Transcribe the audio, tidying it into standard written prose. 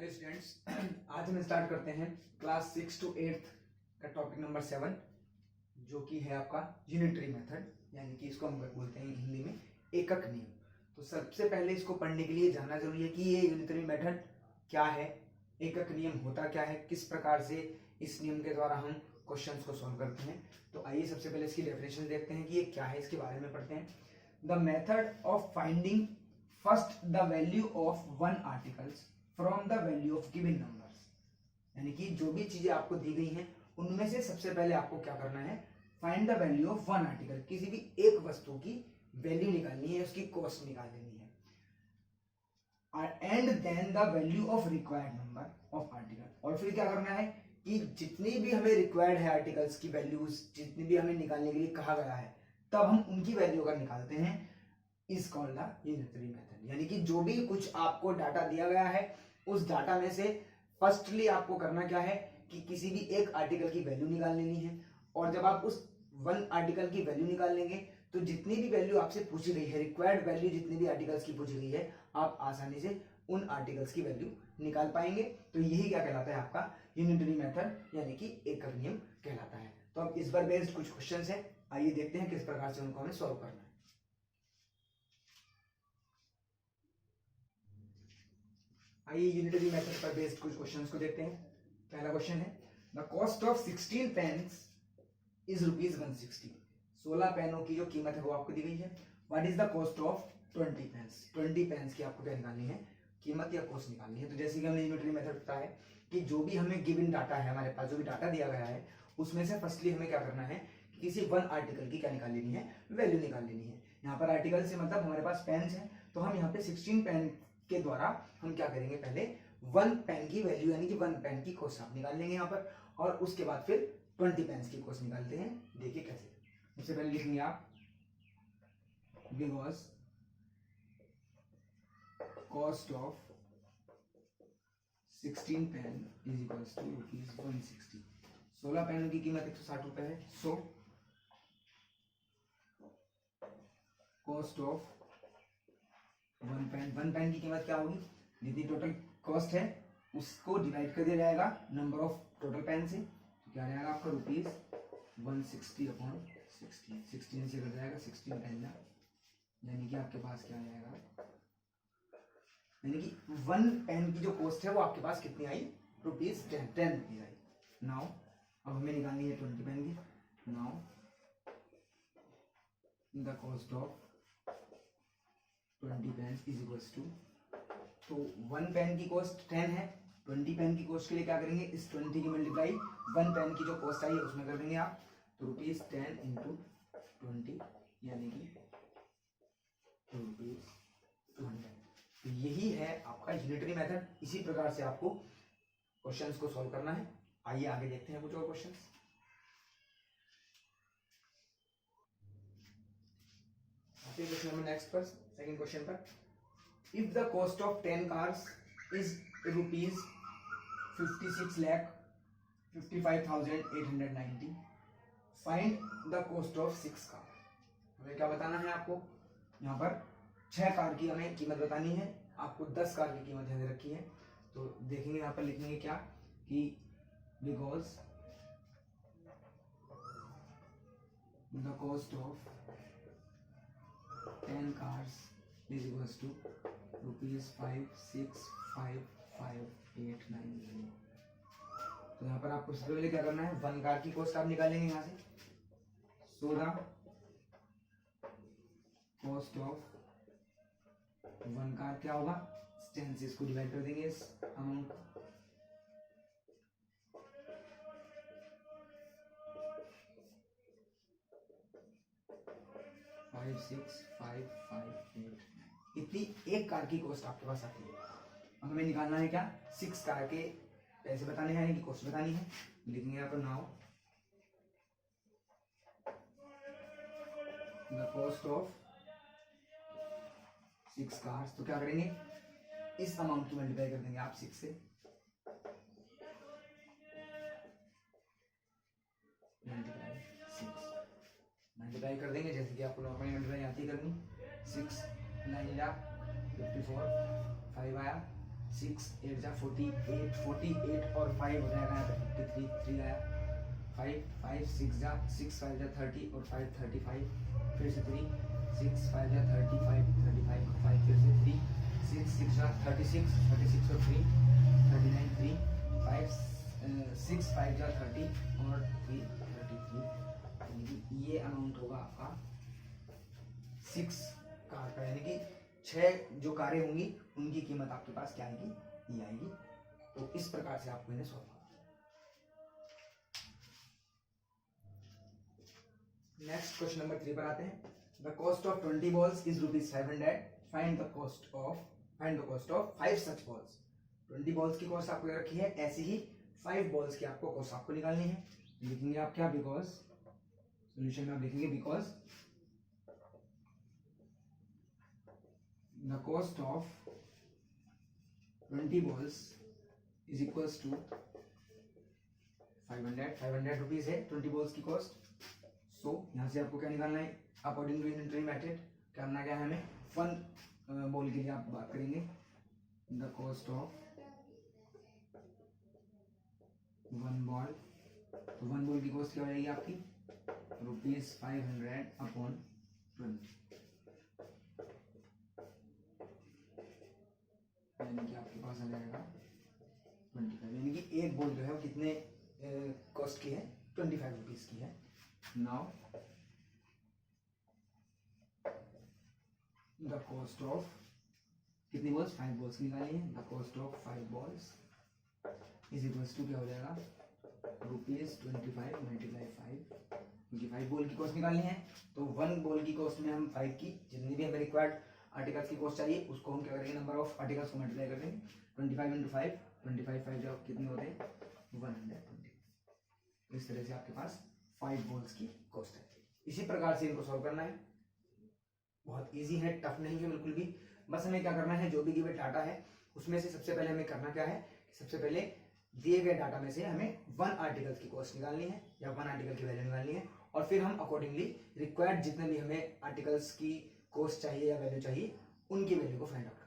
Hello students, आज हम start करते हैं क्लास 6 to 8 का टॉपिक नंबर 7 जो कि है आपका यूनिटरी मेथड, यानी कि इसको हम बोलते हैं हिंदी में एकक नियम। तो सबसे पहले इसको पढ़ने के लिए जानना जरूरी है कि ये यूनिटरी मेथड क्या है, एकक नियम होता क्या है, किस प्रकार से इस नियम के द्वारा हम क्वेश्चंस को सॉल्व करते हैं। तो आइए सबसे पहले इसकी डेफिनेशन देखते हैं कि ये क्या है, इसके बारे में पढ़ते हैं। The method of finding first the value of one articles from the value of given numbers, यानी कि जो भी चीजें आपको दी गई हैं उनमें से सबसे पहले आपको क्या करना है, find the value of one article, किसी भी एक वस्तु की वैल्यू निकालनी है, उसकी कॉस्ट निकाल लेनी है। And then the value of required number of article, और फिर क्या करना है कि जितनी भी हमें रिक्वायर्ड है आर्टिकल्स की वैल्यूज, जितनी भी हमें निकालने के लिए कहा गया है, तब हम उनकी वैल्यू अगर निकालते हैं is called the unitary method. यानी कि जो भी कुछ आपको डाटा दिया गया है उस डाटा में से फर्स्टली आपको करना क्या है कि किसी भी एक आर्टिकल की वैल्यू निकाल लेनी है, और जब आप उस वन आर्टिकल की वैल्यू निकाल लेंगे तो जितनी भी वैल्यू आपसे पूछी गई है, रिक्वायर्ड वैल्यू जितनी भी आर्टिकल्स की पूछी गई है, आप आसानी से उन आर्टिकल्स की वैल्यू निकाल पाएंगे। तो यही क्या कहलाता है, आपका यूनिटरी मेथड, यानी कि एकक नियम कहलाता है। तो अब इस पर बेस्ड कुछ क्वेश्चंस हैं, आइए देखते हैं किस प्रकार से उनको हमें सॉल्व करना है। आइए यूनिटरी मेथड पर बेस्ड कुछ क्वेश्चंस को देखते हैं। पहला क्वेश्चन है, the cost of 16 pens is ₹160। 16 पेनों की जो कीमत है वो आपको दी गई है। What is the cost of 20 pens? 20 pens की आपको क्या निकालनी है, कीमत या कॉस्ट निकालनी है। तो जैसे कि हमने यूनिटरी मेथड पता है कि जो भी हमें गिवन डाटा है, हमारे पास जो भी डाटा दिया गया है उसमें से फर्स्टली हमें क्या करना है कि किसी वन आर्टिकल की क्या निकाल लेनी है, वैल्यू निकाल लेनी है। यहाँ पर आर्टिकल से मतलब हमारे पास पेन्स है, तो हम यहाँ पे 16 पेन के द्वारा हम क्या करेंगे, पहले वन पेन की वैल्यू यानी कि वन पेन की कॉस्ट आप निकाल लेंगे यहाँ पर, और उसके बाद फिर 20 पेन्स की कॉस्ट निकालते हैं। देखिए कैसे। सबसे पहले लिखेंगे आप because cost of 16 pen is equals to ₹160। 16 पेनों की कीमत 160 रुपए है। So cost of one pen की कीमत क्या होगी, जितनी टोटल कॉस्ट है उसको डिवाइड कर दिया जाएगा नंबर ऑफ टोटल पेन से, तो क्या रहेगा आपका ₹160 अपॉन 16 से कट जाएगा 16 पेन, यानी कि आपके पास क्या आ जाएगा, यानी कि वन पेन की जो कॉस्ट है वो आपके पास कितनी आई, ₹10 आई। नाउ अब हमें निकालनी है 20 पेन की। Now the cost of 20 pen is equals to, तो वन पेन की कॉस्ट 10 है, 20 पेन की कॉस्ट के लिए क्या करेंगे, इस 20 की मल्टीप्लाई वन पेन की जो कॉस्ट आई है उसमें कर देंगे आप, तो ₹10 इंटू 20 यानी कि ₹200। तो यही है आपका यूनिटरी मेथड। इसी प्रकार से आपको क्वेश्चंस को सॉल्व करना है। आइए आगे देखते हैं कुछ और क्वेश्चंस। क्वेश्चन नंबर नेक्स्ट पर, सेकंड क्वेश्चन पर, if the cost of 10 cars is ₹56,55,890, find the cost of 6 car। हमें क्या बताना है आपको, यहाँ पर 6 कार की हमें कीमत बतानी है, आपको 10 कार की कीमत दे रखी है। तो देखेंगे यहाँ पर लिखेंगे क्या कि because the cost of 10 cars is equals to ₹565,589। तो यहाँ पर आपको सबसे पहले क्या करना है, वन कार की कॉस्ट आप निकालेंगे यहाँ से। So the cost of one car क्या होगा, 10 से इसको डिवाइड कर देंगे इस अमाउंट को, इतनी एक कार की कॉस्ट आपके पास आती है। अब हमें निकालना है क्या, 6 कार के पैसे बताने हैं, यानी कि कॉस्ट बतानी है। लिखेंगे यहाँ पर now the cost of 6 cars, तो क्या करेंगे, इस अमाउंट की मल्टीप्लाई कर देंगे आप 6 से, मल्टीप्लाई कर देंगे जैसे कि आपको नॉर्मली मल्टीप्लाई आती है करनी। 6 9 54, 5 आया, 6 8 जा 48, 48 और 5 हो जाएगा यहाँ पे 53, 3 आया, 5 5 6 जा 6 5 जा 30 और 5 35, फिर से 3 6 5 जा 35 35 और 5 फिर से 3 6 6 जा 36 36 और 3 39 3 5 6 5 जा 30 और 3 33, ये अमाउंट होगा आपका 6 कार का, यानी कि 6 जो कारें होंगी उनकी कीमत आपके पास क्या आएगी, ये आएगी। तो इस प्रकार से आपको इन्हें सॉल्व करना। नेक्स्ट क्वेश्चन नंबर 3 पर आते हैं। The cost of 20 balls is ₹500, find the cost of 5 such balls. 20 balls की कॉस्ट आपको रखी है, ऐसे ही 5 बॉल्स की आपको कॉस्ट आपको निकालनी है। लिखेंगे आप क्या, बिकॉज सोल्यूशन में आप लिखेंगे because the cost of 20 balls is equals to 500 rupees है 20 balls की कॉस्ट। सो यहाँ से आपको क्या निकालना है, अकॉर्डिंग टू यूनिटरी मेथड करना क्या है हमें, 1 बॉल के लिए आप बात करेंगे, द कॉस्ट ऑफ 1 बॉल। तो 1 बॉल की कॉस्ट क्या हो जाएगी आपकी, ₹500 अपॉन 20, यानी कि आपके पास आ जाएगा 25, यानी कि एक बॉल जो है वो कितने कॉस्ट की है, 25 रुपीज की है। नाउ द कॉस्ट ऑफ कितनी बॉल्स, 5 बॉल्स निकाली है, the cost of 5 balls is equals to क्या हो जाएगा, ₹25 मल्टीप्लाई 5, क्योंकि 5 बॉल की कॉस्ट निकालनी है तो 1 बॉल की कॉस्ट में हम 5 की जितनी भी हमें रिक्वायर्ड आर्टिकल्स की कॉस्ट चाहिए उसको हम क्या करेंगे, नंबर ऑफ आर्टिकल्स को मल्टीप्लाई कर देंगे, 25 इंटू 5 25 5 जो कितने होते हैं 120। इस तरह से आपके पास 5 बॉल्स की कॉस्ट है। इसी प्रकार से इनको सॉल्व करना है, बहुत इजी है, टफ नहीं है बिल्कुल भी। बस हमें क्या करना है, जो भी गिवन डाटा है उसमें से सबसे पहले हमें करना क्या है, सबसे पहले दिए गए डाटा में से हमें 1 आर्टिकल की कॉस्ट निकालनी है या 1 आर्टिकल की वैल्यू निकालनी है, और फिर हम अकॉर्डिंगली रिक्वायर्ड जितने भी हमें आर्टिकल्स की कॉस्ट चाहिए या वैल्यू चाहिए उनकी वैल्यू को फाइंड आउट